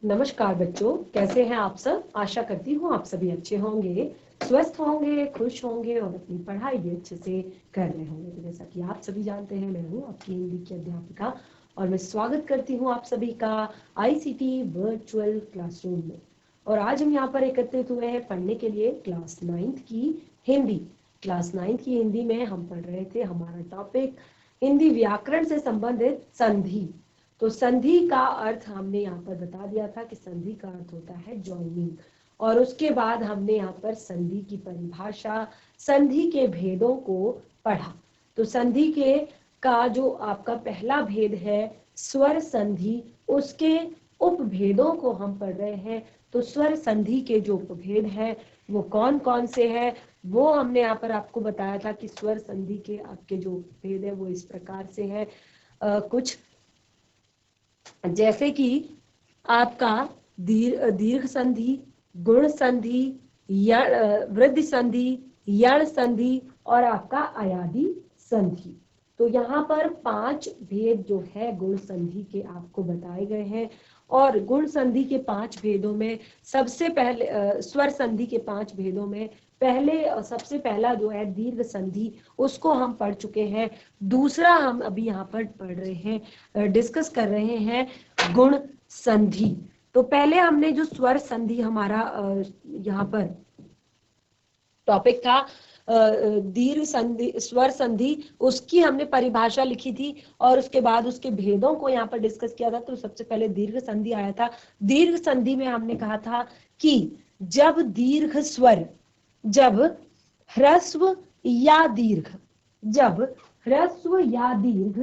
नमस्कार बच्चों, कैसे हैं आप सब। आशा करती हूँ आप सभी अच्छे होंगे, स्वस्थ होंगे, खुश होंगे और अपनी पढ़ाई भी अच्छे से कर रहे होंगे। तो जैसा कि आप सभी जानते हैं, मैं हूँ आपकी हिंदी की अध्यापिका और मैं स्वागत करती हूँ आप सभी का आईसीटी वर्चुअल क्लासरूम में। और आज हम यहाँ पर एकत्रित हुए हैं पढ़ने के लिए क्लास 9th की हिंदी। क्लास 9th की हिंदी में हम पढ़ रहे थे, हमारा टॉपिक हिंदी व्याकरण से संबंधित संधि। तो संधि का अर्थ हमने यहाँ पर बता दिया था कि संधि का अर्थ होता है ज्वाइनिंग। और उसके बाद हमने यहाँ पर संधि की परिभाषा, संधि के भेदों को पढ़ा। तो संधि के का जो आपका पहला भेद है स्वर संधि, उसके उपभेदों को हम पढ़ रहे हैं। तो स्वर संधि के जो उपभेद हैं वो कौन कौन से हैं, वो हमने यहाँ पर आपको बताया था कि स्वर संधि के आपके जो उपभेद है वो इस प्रकार से है। कुछ जैसे कि आपका दीर्घ संधि, गुण संधि, वृद्धि संधि, यण संधि और आपका अयादि संधि। तो यहाँ पर 5 भेद जो है गुण संधि के आपको बताए गए हैं। और गुण संधि के 5 भेदों में सबसे पहले स्वर संधि के 5 भेदों में सबसे पहला जो है दीर्घ संधि, उसको हम पढ़ चुके हैं। दूसरा हम अभी यहाँ पर पढ़ रहे हैं, डिस्कस कर रहे हैं गुण संधि। तो पहले हमने जो स्वर संधि हमारा यहाँ पर टॉपिक था दीर्घ संधि, स्वर संधि, उसकी हमने परिभाषा लिखी थी और उसके बाद उसके भेदों को यहाँ पर डिस्कस किया था। तो सबसे पहले दीर्घ संधि आया था। दीर्घ संधि में हमने कहा था कि जब दीर्घ स्वर, जब ह्रस्व या दीर्घ, जब ह्रस्व या दीर्घ,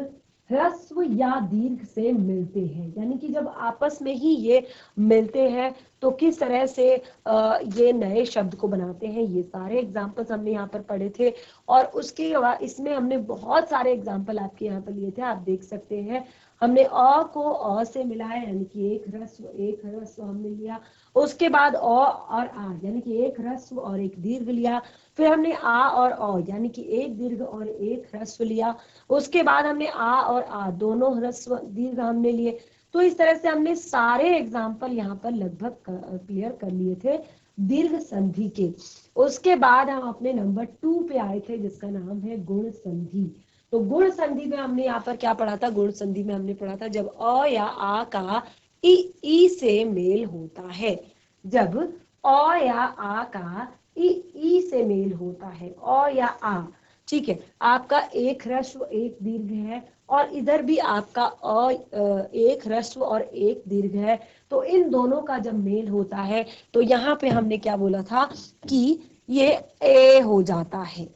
ह्रस्व या दीर्घ से मिलते हैं, यानी कि जब आपस में ही ये मिलते हैं तो किस तरह से ये नए शब्द को बनाते हैं, ये सारे एग्जाम्पल्स हमने यहाँ पर पढ़े थे। और उसके बाद इसमें हमने बहुत सारे एग्जाम्पल आपके यहाँ पर लिए थे, आप देख सकते हैं। हमने अ को अ से मिलाया, यानी कि एक ह्रस्व हमने लिया। उसके बाद अ और आ, यानी कि एक ह्रस्व और एक दीर्घ लिया। फिर हमने आ और अ, यानी कि एक दीर्घ और एक ह्रस्व लिया। उसके बाद हमने आ और आ दोनों ह्रस्व दीर्घ हमने लिए। तो इस तरह से हमने सारे एग्जाम्पल यहाँ पर लगभग क्लियर कर लिए थे दीर्घ संधि के। उसके बाद हम अपने नंबर 2 पे आए थे, जिसका नाम है गुण संधि। तो गुण संधि में हमने यहाँ पर क्या पढ़ा था, गुण संधि में हमने पढ़ा था जब अ या आ का ई से मेल होता है, जब अ या आ का ई से मेल होता है, अ या आ, ठीक है। आपका एक ह्रस्व एक दीर्घ है और इधर भी आपका एक ह्रस्व और एक दीर्घ है। तो इन दोनों का जब मेल होता है तो यहाँ पे हमने क्या बोला था कि ये ए हो जाता है।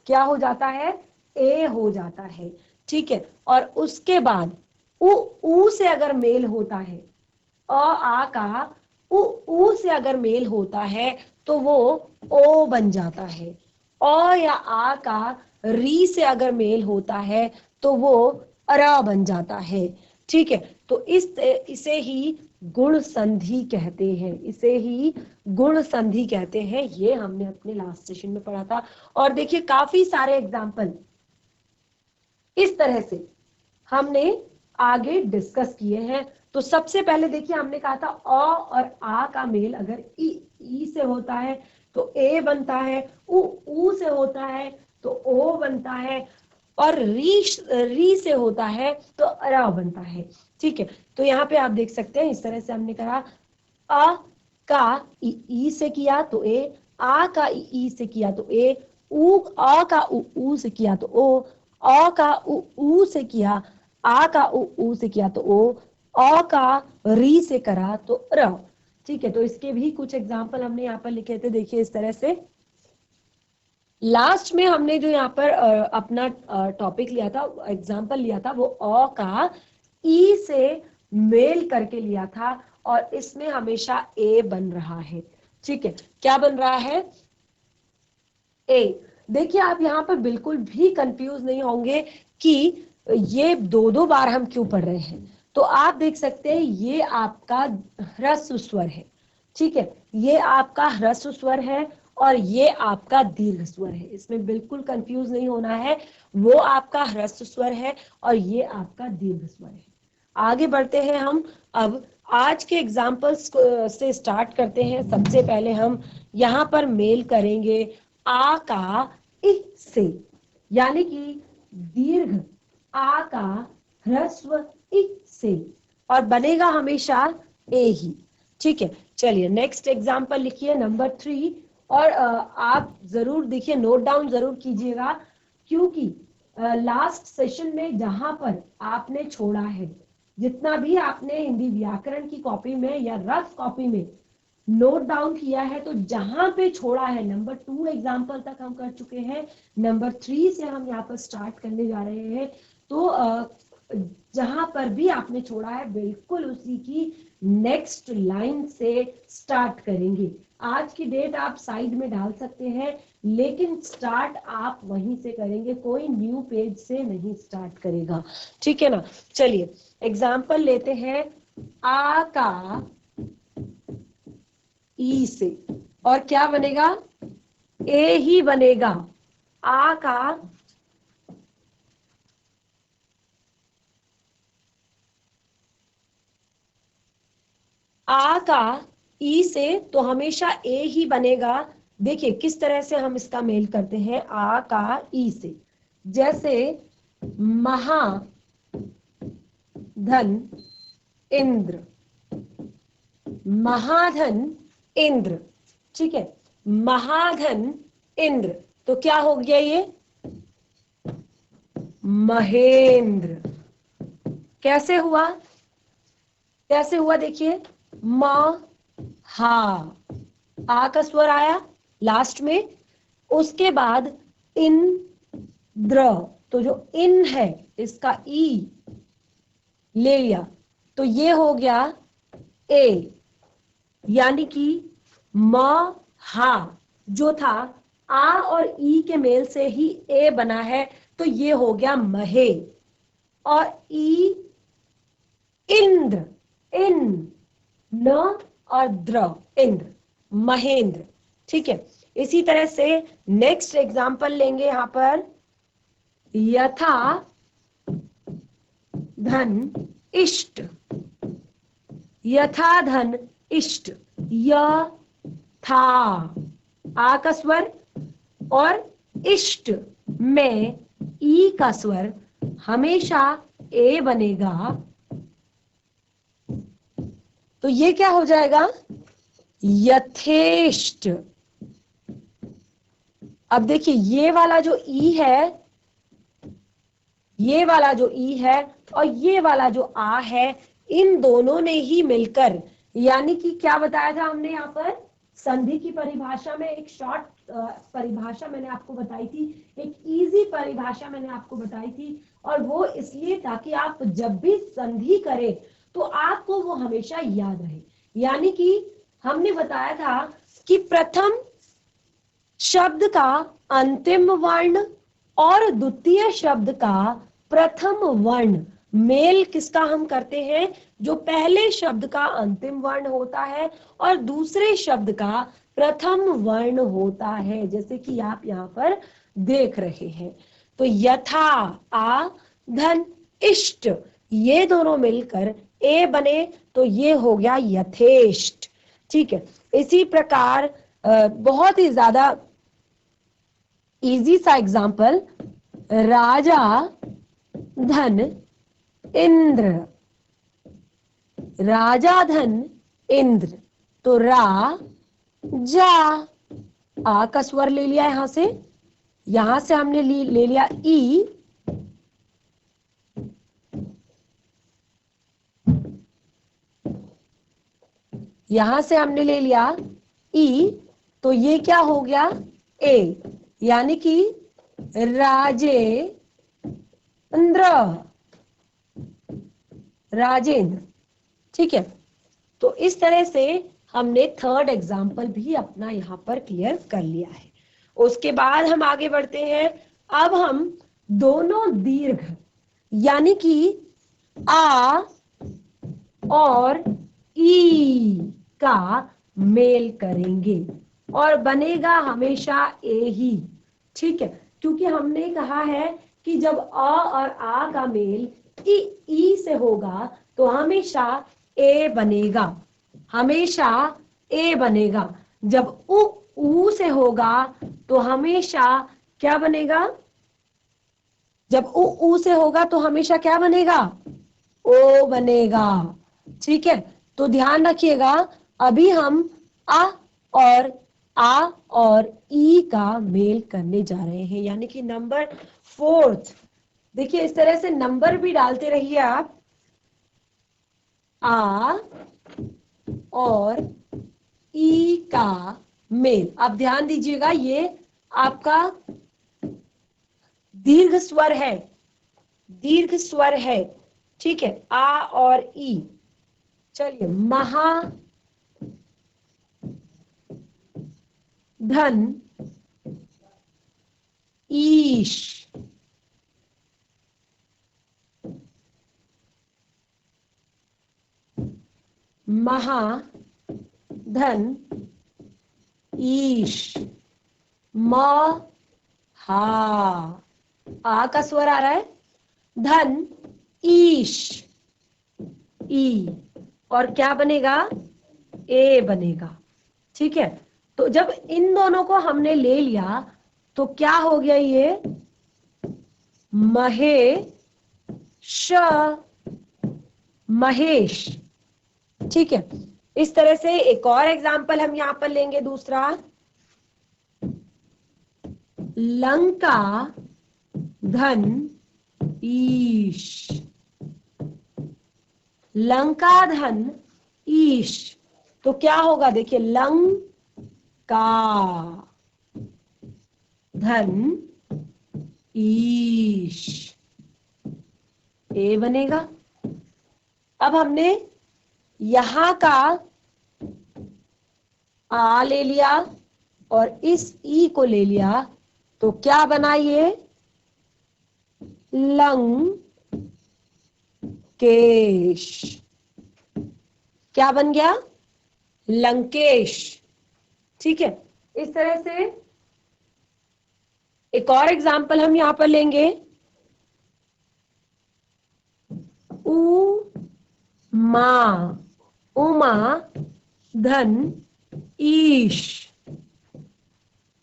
क्या हो जाता है, ए हो जाता है, ठीक है। और उसके बाद उ से अगर मेल होता है, आ का उ से अगर मेल होता है तो वो ओ बन जाता है। अ या आ का री से अगर मेल होता है तो वो अरा बन जाता है, ठीक है। तो इसे ही गुण संधि कहते हैं, इसे ही गुण संधि कहते हैं। ये हमने अपने लास्ट सेशन में पढ़ा था। और देखिए काफी सारे एग्जाम्पल इस तरह से हमने आगे डिस्कस किए हैं। तो सबसे पहले देखिए हमने कहा था अ और आ का मेल अगर ई से होता है तो ए बनता है, उ से होता है तो ओ बनता है, और री से होता है तो अरा बनता है, ठीक है। तो यहाँ पे आप देख सकते हैं इस तरह से हमने कहा अ का ई से किया तो ए, आ का ई से किया तो ए, अ का उ से किया तो ओ, अ का उ से किया, आ का उ से किया तो ओ, अ का री से करा तो र, ठीक है। तो इसके भी कुछ एग्जाम्पल हमने यहाँ पर लिखे थे, देखिए इस तरह से। लास्ट में हमने जो यहाँ पर अपना टॉपिक लिया था, एग्जाम्पल लिया था, वो अ का ई से मेल करके लिया था और इसमें हमेशा ए बन रहा है, ठीक है। क्या बन रहा है, ए। देखिए आप यहाँ पर बिल्कुल भी कंफ्यूज नहीं होंगे कि ये दो दो बार हम क्यों पढ़ रहे हैं। तो आप देख सकते हैं ये आपका ह्रस्व स्वर है, ठीक है। ये आपका ह्रस्व स्वर है और ये आपका दीर्घ स्वर है, इसमें बिल्कुल कंफ्यूज नहीं होना है। वो आपका ह्रस्व स्वर है और ये आपका दीर्घ स्वर है। आगे बढ़ते हैं हम। अब आज के एग्जाम्पल्स से स्टार्ट करते हैं। सबसे पहले हम यहाँ पर मेल करेंगे आ का इ से, यानी कि दीर्घ आ का ह्रस्व इ से, और बनेगा हमेशा ए ही। ठीक है, चलिए नेक्स्ट एग्जाम्पल लिखिए नंबर 3। और आप जरूर देखिए, नोट डाउन जरूर कीजिएगा, क्योंकि लास्ट सेशन में जहां पर आपने छोड़ा है, जितना भी आपने हिंदी व्याकरण की कॉपी में या रफ कॉपी में नोट डाउन किया है, तो जहां पे छोड़ा है नंबर 2 एग्जाम्पल तक हम कर चुके हैं, नंबर 3 से हम यहाँ पर स्टार्ट करने जा रहे हैं। तो जहां पर भी आपने छोड़ा है बिल्कुल उसी की नेक्स्ट लाइन से स्टार्ट करेंगे। आज की डेट आप साइड में डाल सकते हैं, लेकिन स्टार्ट आप वहीं से करेंगे, कोई न्यू पेज से नहीं स्टार्ट करेगा। ठीक है ना। चलिए एग्जाम्पल लेते हैं। आ का ई से, और क्या बनेगा? ए ही बनेगा। आ का ई से तो हमेशा ए ही बनेगा। देखिए किस तरह से हम इसका मेल करते हैं आ का ई से। जैसे महाधन इंद्र, महाधन इंद्र। ठीक है, महाधन इंद्र, तो क्या हो गया ये? महेंद्र। कैसे हुआ? कैसे हुआ देखिए, म हा, आ का स्वर आया लास्ट में, उसके बाद इन द्र, तो जो इन है इसका ई ले लिया, तो ये हो गया ए, यानी कि म हा जो था आ और ई के मेल से ही ए बना है, तो ये हो गया महे। और ई इंद्र, इन न और द्र, इंद्र, महेंद्र। ठीक है, इसी तरह से नेक्स्ट एग्जांपल लेंगे यहां पर। यथा धन इष्ट, यथा धन इष्ट, य था आ का स्वर और इष्ट में ई का स्वर, हमेशा ए बनेगा, तो ये क्या हो जाएगा? यथेष्ट। अब देखिए ये वाला जो ई है, ये वाला जो ई है और ये वाला जो आ है, इन दोनों ने ही मिलकर, यानी कि क्या बताया था हमने यहाँ पर संधि की परिभाषा में, एक शॉर्ट परिभाषा मैंने आपको बताई थी, एक इजी परिभाषा मैंने आपको बताई थी, और वो इसलिए ताकि आप जब भी संधि करें तो आपको वो हमेशा याद रहे। यानी कि हमने बताया था कि प्रथम शब्द का अंतिम वर्ण और द्वितीय शब्द का प्रथम वर्ण मेल किसका हम करते हैं? जो पहले शब्द का अंतिम वर्ण होता है और दूसरे शब्द का प्रथम वर्ण होता है, जैसे कि आप यहाँ पर देख रहे हैं। तो यथा आ धन इष्ट, ये दोनों मिलकर ए बने, तो ये हो गया यथेष्ट। ठीक है, इसी प्रकार बहुत ही ज्यादा इजी सा एग्जाम्पल, राजा धन इंद्र, राजा धन इंद्र, तो रा जा, आ का स्वर ले लिया यहां से हमने ले लिया ई, यहां से हमने ले लिया ई, तो ये क्या हो गया? ए, यानी कि राजेंद्र, राजेंद्र। ठीक है, तो इस तरह से हमने थर्ड एग्जाम्पल भी अपना यहाँ पर क्लियर कर लिया है। उसके बाद हम आगे बढ़ते हैं। अब हम दोनों दीर्घ यानी कि आ और ई का मेल करेंगे और बनेगा हमेशा ए ही। ठीक है, क्योंकि हमने कहा है कि जब अ और आ का मेल ई से होगा तो हमेशा ए बनेगा, हमेशा ए बनेगा। जब ऊ से होगा तो हमेशा क्या बनेगा? जब ऊ से होगा तो हमेशा क्या बनेगा? ओ बनेगा। ठीक है, तो ध्यान रखिएगा, अभी हम आ और ई का मेल करने जा रहे हैं, यानी कि नंबर 4। देखिए इस तरह से नंबर भी डालते रहिए आप। आ और ई का मेल, आप ध्यान दीजिएगा, ये आपका दीर्घ स्वर है, दीर्घ स्वर है। ठीक है, आ और ई। चलिए, महा धन ईश, महा धन ईश, म हा, आ का स्वर आ रहा है, धन ईश, ई, और क्या बनेगा? ए बनेगा। ठीक है, तो जब इन दोनों को हमने ले लिया तो क्या हो गया? ये महे श महेश। ठीक है, इस तरह से एक और एग्जाम्पल हम यहां पर लेंगे, दूसरा, लंका धन ईश, लंका धन ईश। तो क्या होगा? देखिए, लंका धन ईश, ए बनेगा। अब हमने यहां का आ ले लिया और इस ई को ले लिया, तो क्या बना? ये लंकेश। क्या बन गया? लंकेश। ठीक है, इस तरह से एक और एग्जाम्पल हम यहां पर लेंगे, उमा, उमा धन ईश,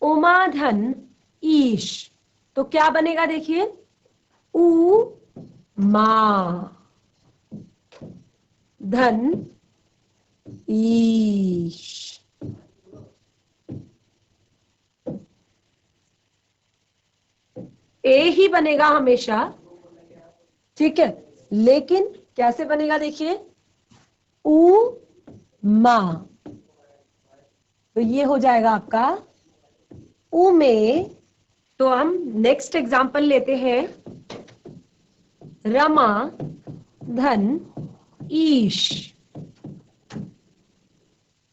उमा धन ईश। तो क्या बनेगा? देखिए, उ मा धन ईश। ए ही बनेगा हमेशा। ठीक है, लेकिन कैसे बनेगा? देखिए, उ मा, तो ये हो जाएगा आपका उ में। तो हम नेक्स्ट एग्जांपल लेते हैं, रमा धन ईश।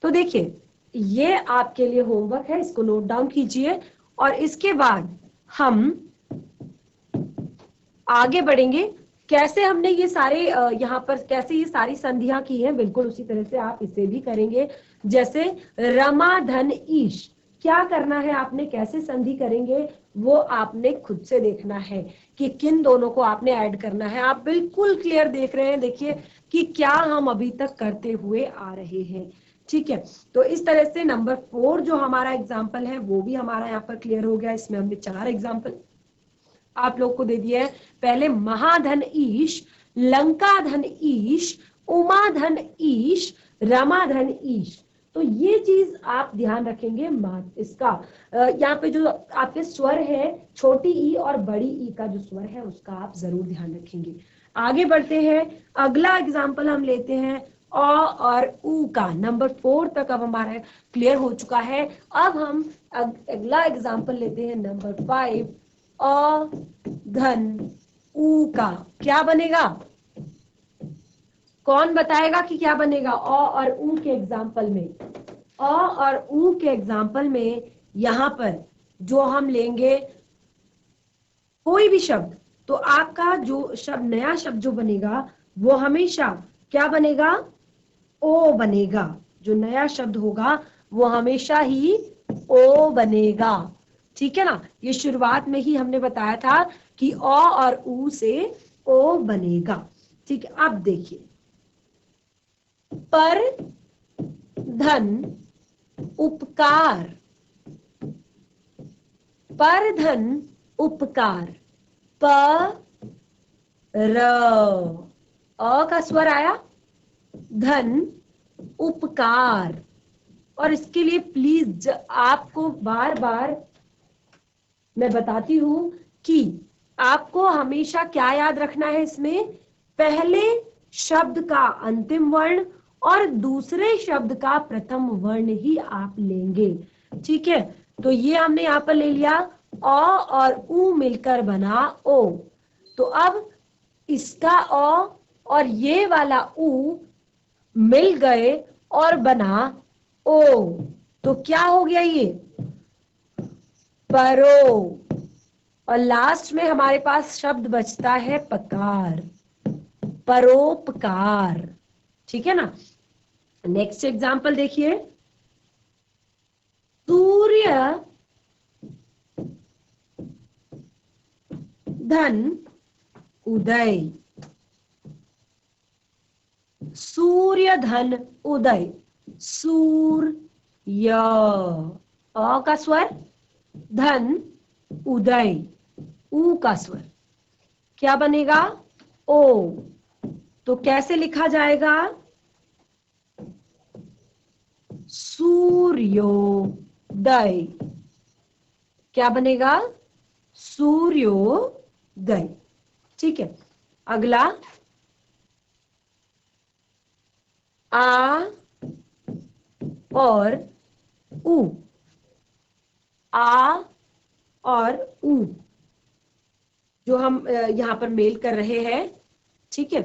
तो देखिए, ये आपके लिए होमवर्क है, इसको नोट डाउन कीजिए और इसके बाद हम आगे बढ़ेंगे। कैसे हमने ये सारे यहाँ पर कैसे ये सारी संधियां की हैं, बिल्कुल उसी तरह से आप इसे भी करेंगे। जैसे रमा धन ईश, क्या करना है आपने, कैसे संधि करेंगे, वो आपने खुद से देखना है कि किन दोनों को आपने ऐड करना है। आप बिल्कुल क्लियर देख रहे हैं, देखिए कि क्या हम अभी तक करते हुए आ रहे हैं। ठीक है, तो इस तरह से नंबर 4 जो हमारा एग्जाम्पल है वो भी हमारा यहाँ पर क्लियर हो गया। इसमें हमने 4 एग्जाम्पल आप लोग को दे दिया है। पहले महाधन ईश, लंका धन ईश, उमा धन ईश, रमा धन ईश। तो ये चीज आप ध्यान रखेंगे। इसका यहाँ पे जो आपके स्वर है, छोटी ई और बड़ी ई का जो स्वर है उसका आप जरूर ध्यान रखेंगे। आगे बढ़ते हैं, अगला एग्जाम्पल हम लेते हैं अ और उ का। नंबर 4 तक अब हमारा क्लियर हो चुका है। अब हम अगला एग्जाम्पल लेते हैं, नंबर 5, अ धन उ का। क्या बनेगा? कौन बताएगा कि क्या बनेगा? अ और उ के एग्जाम्पल में, अ और उ के एग्जाम्पल में यहां पर जो हम लेंगे कोई भी शब्द, तो आपका जो शब्द, नया शब्द जो बनेगा वो हमेशा क्या बनेगा? ओ बनेगा। जो नया शब्द होगा वो हमेशा ही ओ बनेगा। ठीक है ना, ये शुरुआत में ही हमने बताया था कि अ और उ से ओ बनेगा। ठीक है, अब देखिए, पर धन उपकार, पर धन उपकार, प र, अ का स्वर आया, धन उपकार। और इसके लिए प्लीज आपको बार बार मैं बताती हूं कि आपको हमेशा क्या याद रखना है, इसमें पहले शब्द का अंतिम वर्ण और दूसरे शब्द का प्रथम वर्ण ही आप लेंगे। ठीक है, तो ये हमने यहाँ पर ले लिया, अ और उ मिलकर बना ओ। तो अब इसका अ और ये वाला उ मिल गए और बना ओ। तो क्या हो गया ये, परो। और लास्ट में हमारे पास शब्द बचता है पकार, परोपकार। ठीक है ना। नेक्स्ट एग्जाम्पल देखिए, सूर्य धन उदय, सूर्य धन उदय, सूर्य, अ का स्वर, धन उदय, उ का स्वर, क्या बनेगा, ओ। तो कैसे लिखा जाएगा, सूर्योदय, क्या बनेगा, सूर्योदय। ठीक है, अगला, आ और उ, आ और उ जो हम यहां पर मेल कर रहे हैं। ठीक है,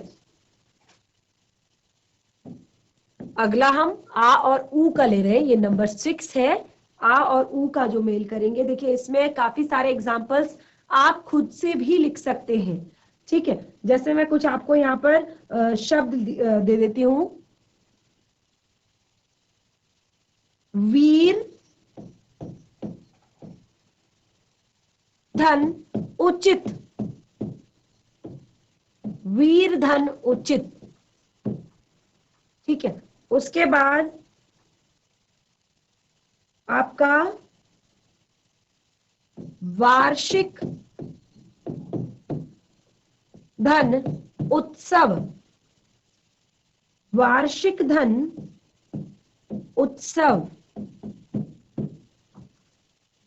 अगला हम आ और उ का ले रहे हैं, ये नंबर 6 है। आ और उ का जो मेल करेंगे, देखिए इसमें काफी सारे एग्जाम्पल्स आप खुद से भी लिख सकते हैं। ठीक है, जैसे मैं कुछ आपको यहाँ पर शब्द दे देती हूं, वीर धन उचित, वीर धन उचित। ठीक है, उसके बाद आपका वार्षिक धन उत्सव, वार्षिक धन उत्सव,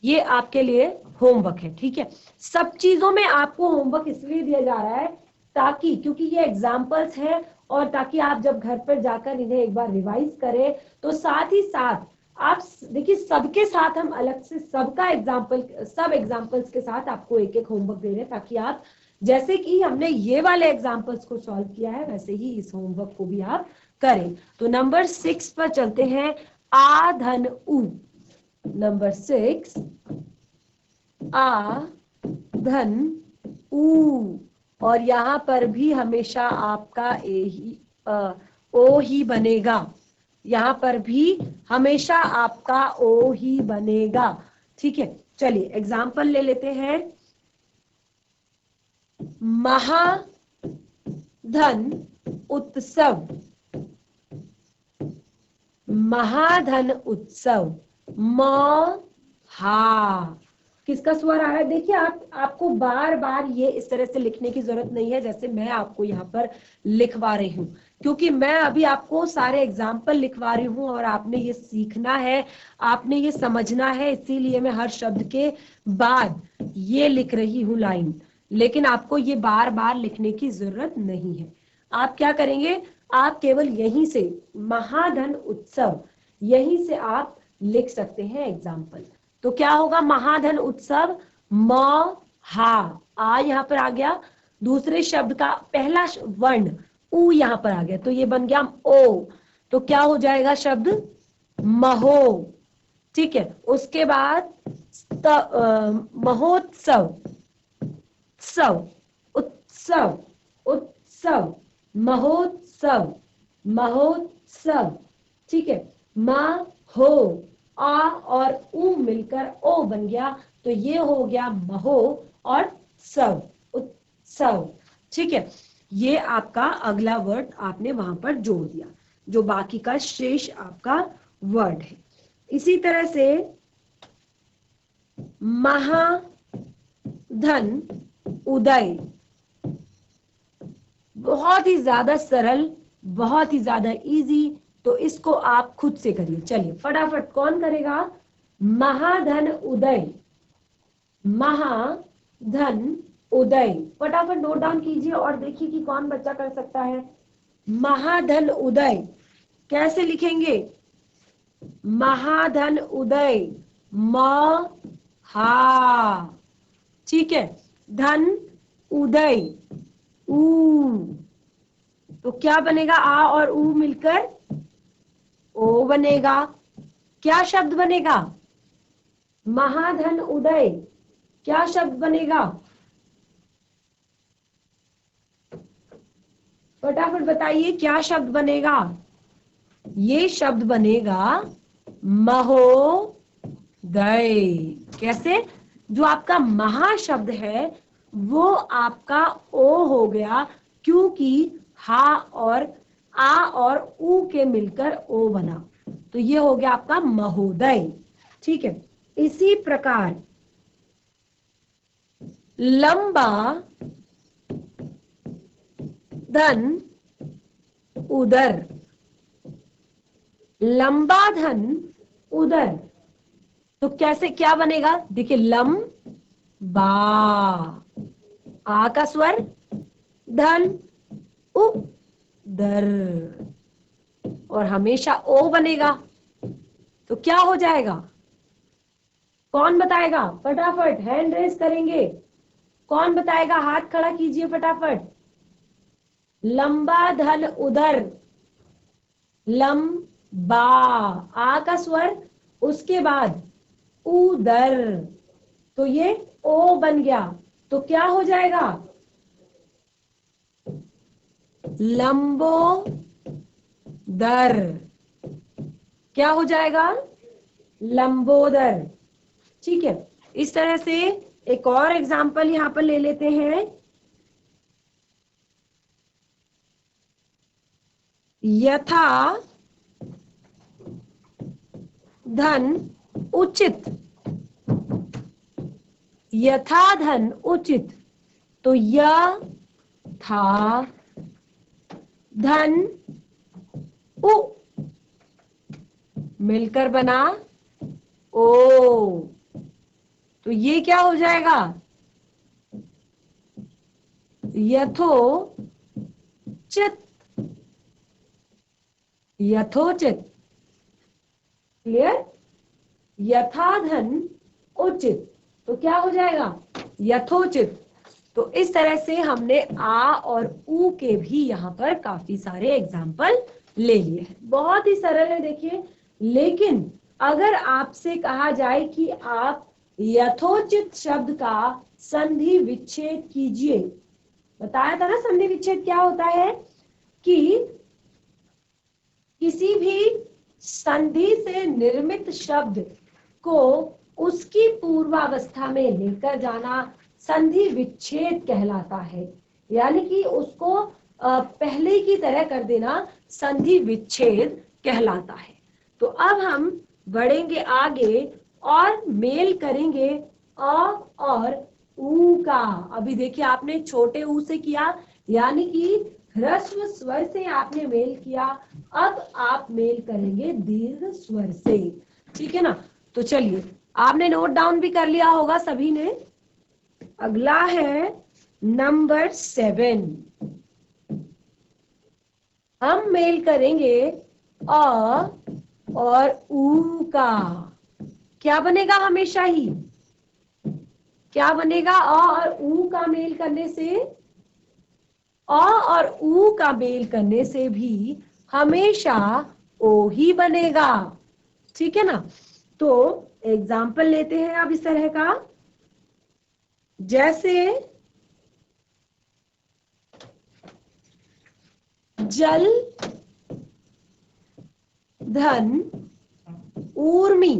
ये आपके लिए होमवर्क है। ठीक है, सब चीजों में आपको होमवर्क इसलिए दिया जा रहा है ताकि, क्योंकि ये एग्जाम्पल्स है, और ताकि आप जब घर पर जाकर इन्हें एक बार रिवाइज करें, तो साथ ही साथ आप देखिए सबके साथ हम अलग से सबका एग्जाम्पल, सब एग्जाम्पल्स के साथ आपको एक एक होमवर्क दे रहे हैं, ताकि आप जैसे कि हमने ये वाले एग्जाम्पल्स को सॉल्व किया है वैसे ही इस होमवर्क को भी आप करें। तो नंबर 6 पर चलते हैं, आ धन उ। नंबर 6, आ धन उ, और यहां पर भी हमेशा आपका ए ही ओ ही बनेगा, यहां पर भी हमेशा आपका ओ ही बनेगा। ठीक है, चलिए एग्जाम्पल ले लेते हैं, महाधन उत्सव, महाधन उत्सव, म हा, किसका स्वर आ रहा है, देखिए आपको बार बार ये इस तरह से लिखने की जरूरत नहीं है जैसे मैं आपको यहाँ पर लिखवा रही हूँ, क्योंकि मैं अभी आपको सारे एग्जाम्पल लिखवा रही हूँ और आपने ये सीखना है, आपने ये समझना है, इसीलिए मैं हर शब्द के बाद ये लिख रही हूँ लाइन, लेकिन आपको ये बार बार लिखने की जरूरत नहीं है। आप क्या करेंगे, आप केवल यहीं से महाधन उत्सव, यहीं से आप लिख सकते हैं एग्जाम्पल। तो क्या होगा, महाधन उत्सव, म हा, आ यहाँ पर आ गया, दूसरे शब्द का पहला वर्ण उ यहाँ पर आ गया, तो ये बन गया ओ। तो क्या हो जाएगा शब्द, महो। ठीक है, उसके बाद महोत्सव, उत्सव, उत्सव, उत्सव, महोत्सव, महोत्सव। ठीक है, मा हो, आ और उ मिलकर ओ बन गया, तो ये हो गया महो और सव, उत्सव। ठीक है, ये आपका अगला वर्ड आपने वहां पर जोड़ दिया। जो बाकी का शेष आपका वर्ड है। इसी तरह से महाधन उदय, बहुत ही ज्यादा सरल, बहुत ही ज्यादा इजी, तो इसको आप खुद से करिए। चलिए फटाफट, कौन करेगा? महाधन उदय, महाधन उदय, फटाफट नोट डाउन कीजिए और देखिए कि कौन बच्चा कर सकता है। महाधन उदय कैसे लिखेंगे? महाधन उदय, म हा, ठीक है, धन उदय, ऊ, तो क्या बनेगा? आ और ऊ मिलकर ओ बनेगा। क्या शब्द बनेगा? महाधन उदय, क्या शब्द बनेगा? फटाफट बताइए क्या शब्द बनेगा? ये शब्द बनेगा महोदय। कैसे? जो आपका महा शब्द है वो आपका ओ हो गया, क्योंकि हा और आ और ऊ के मिलकर ओ बना, तो ये हो गया आपका महोदय। ठीक है, इसी प्रकार लंबा धन उदर, लंबा धन उदर, तो कैसे क्या बनेगा? देखिए लम बा, आ का स्वर, धन उ दर, और हमेशा ओ बनेगा, तो क्या हो जाएगा? कौन बताएगा? फटाफट हैंड रेस करेंगे, कौन बताएगा? हाथ खड़ा कीजिए फटाफट। लंबा धन उदर, लम बा, आ का स्वर, उसके बाद उदर, तो ये ओ बन गया, तो क्या हो जाएगा? लंबो दर, क्या हो जाएगा? लंबोदर। ठीक है, इस तरह से एक और एग्जाम्पल यहां पर ले लेते हैं। यथा धन उचित, यथा धन उचित, तो य था धन उ मिलकर बना ओ, तो ये क्या हो जाएगा? यथोचित, यथोचित, क्लियर? यथा धन उचित, तो क्या हो जाएगा? यथोचित। तो इस तरह से हमने आ और ऊ के भी यहाँ पर काफी सारे एग्जाम्पल ले लिए हैं। बहुत ही सरल है देखिए, लेकिन अगर आपसे कहा जाए कि आप यथोचित शब्द का संधि विच्छेद कीजिए, बताया था ना संधि विच्छेद क्या होता है, कि किसी भी संधि से निर्मित शब्द को उसकी पूर्वावस्था में लेकर जाना संधि विच्छेद कहलाता है, यानी कि उसको पहले की तरह कर देना संधि विच्छेद कहलाता है। तो अब हम बढ़ेंगे आगे और मेल करेंगे अ और ऊ का। अभी देखिए आपने छोटे ऊ से किया, यानी कि ह्रस्व स्वर से आपने मेल किया, अब आप मेल करेंगे दीर्घ स्वर से। ठीक है ना? तो चलिए, आपने नोट डाउन भी कर लिया होगा सभी ने। अगला है नंबर 7, हम मेल करेंगे अ और ऊ का। क्या बनेगा? हमेशा ही क्या बनेगा? अ और ऊ का मेल करने से, अ और ऊ का मेल करने से भी हमेशा ओ ही बनेगा। ठीक है ना? तो एग्जाम्पल लेते हैं अब इस तरह का, जैसे जल धन ऊर्मी,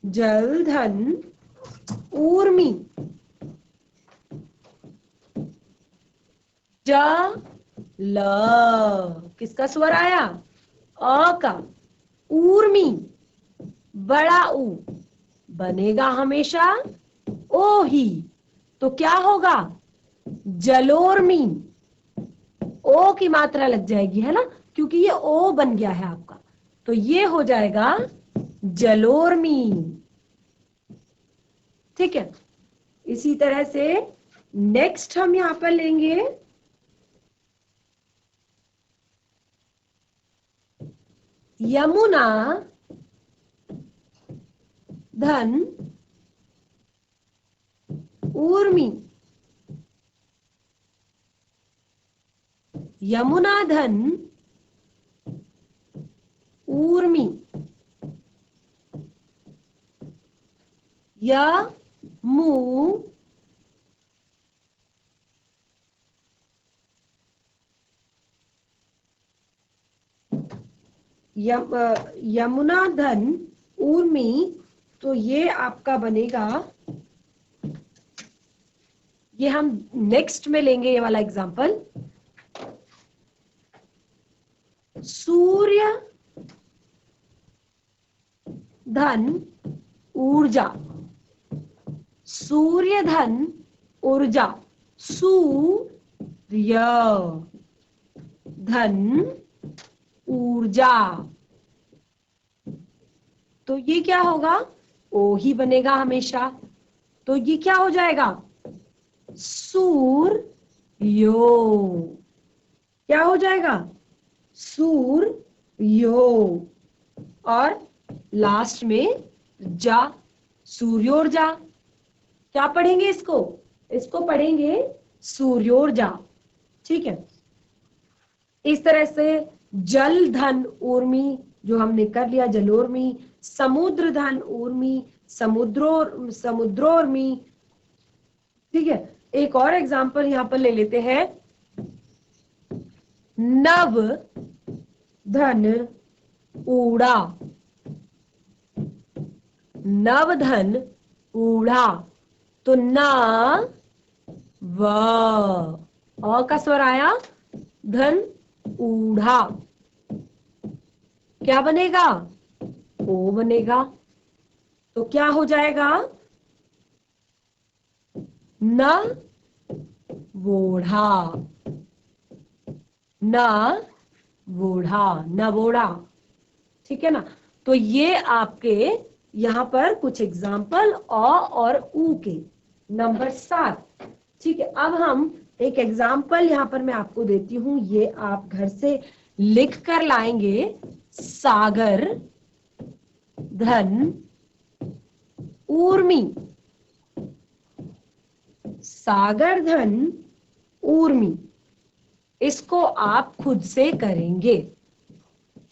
जल धन ऊर्मी, ज ल, किसका स्वर आया? अ का। ऊर्मी, बड़ा ऊ, बनेगा हमेशा ओ ही, तो क्या होगा? जलोर्मी। ओ की मात्रा लग जाएगी, है ना, क्योंकि ये ओ बन गया है आपका, तो ये हो जाएगा जलोर्मी। ठीक है, इसी तरह से नेक्स्ट हम यहां पर लेंगे यमुना धन ऊर्मी। यमुना धन ऊर्मी। य मु यमुना धन ऊर्मी, तो ये आपका बनेगा, ये हम नेक्स्ट में लेंगे ये वाला एग्जांपल। सूर्य धन ऊर्जा। सूर्य धन ऊर्जा। सूर्य धन ऊर्जा, तो ये क्या होगा? ओ ही बनेगा हमेशा, तो ये क्या हो जाएगा? सूर्यो। क्या हो जाएगा? सूर्यो। और लास्ट में जा, सूर्योर्जा। क्या पढ़ेंगे इसको? इसको पढ़ेंगे सूर्योर्जा। ठीक है, इस तरह से जल धन ऊर्मी जो हमने कर लिया, जलोर्मी। समुद्र धन ऊर्मी, समुद्रोर्मी। ठीक है, एक और एग्जांपल यहां पर ले लेते हैं। नव धन ऊड़ा। नव धन ऊड़ा, तो ना व, अ का स्वर आया, धन ऊढ़ा, क्या बनेगा? ओ बनेगा, तो क्या हो जाएगा? न वोढ़ा। न वोढ़ा, न वोढ़ा। ठीक है ना, तो ये आपके यहाँ पर कुछ एग्जाम्पल अ और ऊ के, नंबर 7। ठीक है, अब हम एक एग्जाम्पल यहाँ पर मैं आपको देती हूँ, ये आप घर से लिख कर लाएंगे। सागर धन ऊर्मी। सागर धन ऊर्मी, इसको आप खुद से करेंगे।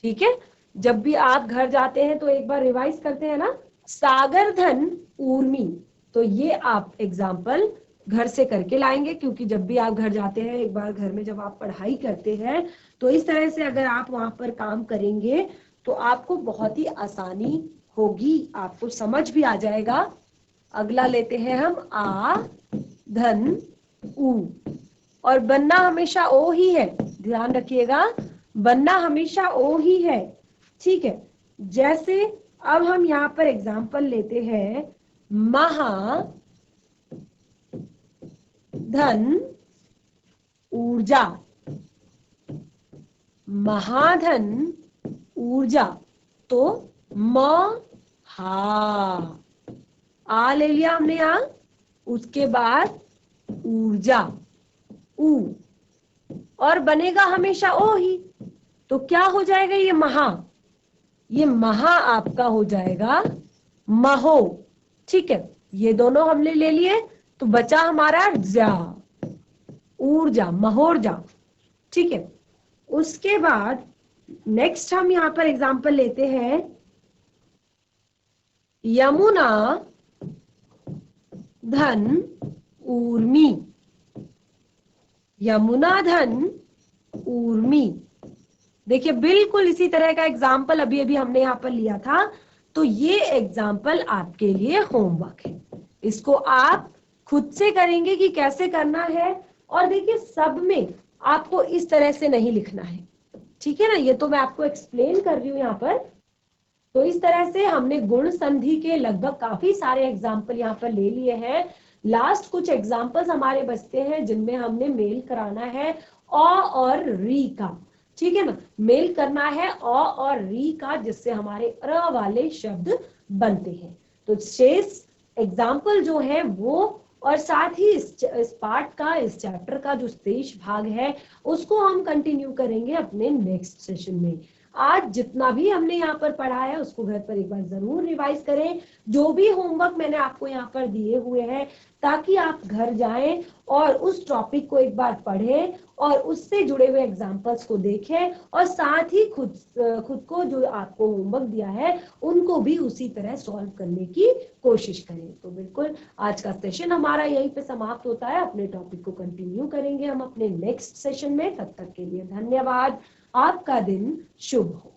ठीक है, जब भी आप घर जाते हैं तो एक बार रिवाइज करते हैं ना, सागर धन ऊर्मी, तो ये आप एग्जाम्पल घर से करके लाएंगे, क्योंकि जब भी आप घर जाते हैं, एक बार घर में जब आप पढ़ाई करते हैं, तो इस तरह से अगर आप वहां पर काम करेंगे तो आपको बहुत ही आसानी होगी, आपको समझ भी आ जाएगा। अगला लेते हैं हम आ धन ऊ, और बनना हमेशा ओ ही है, ध्यान रखिएगा, बनना हमेशा ओ ही है। ठीक है, जैसे अब हम यहाँ पर एग्जाम्पल लेते हैं, महा धन ऊर्जा। महाधन ऊर्जा, तो म हा, आ ले लिया हमने यहां, उसके बाद ऊर्जा ऊ, और बनेगा हमेशा ओ ही, तो क्या हो जाएगा? ये महा, ये महा आपका हो जाएगा महो। ठीक है, ये दोनों हमने ले लिए, तो बचा हमारा जा, ऊर्जा, महोर्जा। ठीक है, उसके बाद नेक्स्ट हम यहां पर एग्जांपल लेते हैं, यमुना धन ऊर्मी। यमुना धन ऊर्मी, देखिए बिल्कुल इसी तरह का एग्जाम्पल अभी अभी हमने यहाँ पर लिया था, तो ये एग्जाम्पल आपके लिए होमवर्क है, इसको आप खुद से करेंगे कि कैसे करना है। और देखिए सब में आपको इस तरह से नहीं लिखना है, ठीक है ना। ये तो मैं आपको एक्सप्लेन कर रही हूँ यहाँ पर। तो इस तरह से हमने गुण संधि के लगभग काफी सारे एग्जाम्पल यहाँ पर ले लिए हैं। लास्ट कुछ एग्जाम्पल्स हमारे बचते हैं जिनमें हमने मेल कराना है अ और री का, ठीक है ना। मेल करना है अ और री का, जिससे हमारे र वाले शब्द बनते हैं। तो शेष एग्जाम्पल जो है वो, और साथ ही इस पार्ट का, इस चैप्टर का जो शेष भाग है उसको हम कंटिन्यू करेंगे अपने नेक्स्ट सेशन में। आज जितना भी हमने यहाँ पर पढ़ा है उसको घर पर एक बार जरूर रिवाइज करें, जो भी होमवर्क मैंने आपको यहाँ पर दिए हुए हैं, ताकि आप घर जाएं और उस टॉपिक को एक बार पढ़ें और उससे जुड़े हुए एग्जाम्पल्स को देखें, और साथ ही खुद को जो आपको होमवर्क दिया है उनको भी उसी तरह सॉल्व करने की कोशिश करें। तो बिल्कुल आज का सेशन हमारा यहीं पे समाप्त होता है। अपने टॉपिक को कंटिन्यू करेंगे हम अपने नेक्स्ट सेशन में। तब तक के लिए धन्यवाद। आपका दिन शुभ हो।